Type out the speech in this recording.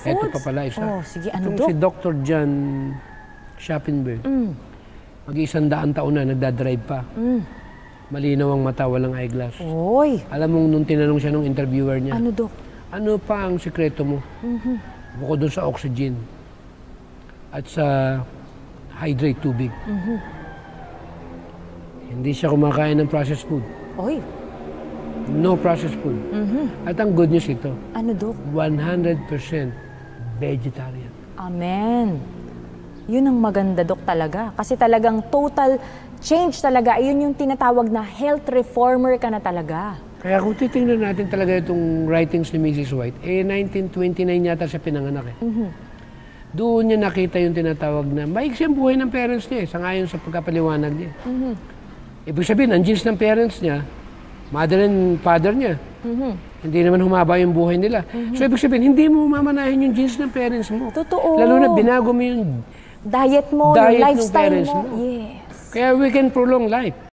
Ito pa pala isa. Oh, sige, ano, Itong Dok? si Dr. John Schappenberg. Mag-100 taon na, nagdadrive pa. Malinaw ang mata, walang eyeglass. Oy, Alam mo, nung tinanong siya nung interviewer niya, ano, Dok? ano pa ang sikreto mo? Bukod doon sa oxygen at sa hydrate tubig. Hindi siya kumakain ng processed food. Oy, No processed food. At ang good news ito, ano, Dok? 100% vegetarian. Amen. Yun ang maganda, Dok, talaga. Kasi talagang total change talaga. Yun yung tinatawag na health reformer ka na talaga. Kaya kung titingnan natin talaga itong writings ni Mrs. White, 1929 yata siya pinanganak eh. Doon niya nakita yung tinatawag na maiksi ang buhay ng parents niya eh, sangayon sa pagkapaliwanag niya. Ibig sabihin, ang genes ng parents niya, mother and father niya. Hindi naman humaba yung buhay nila. So ibig sabihin, hindi mo mamanahin yung genes ng parents mo. Totoo. Lalo na binago mo yung Diet mo, diet yung ng lifestyle parents mo. mo. Yes. Kaya we can prolong life.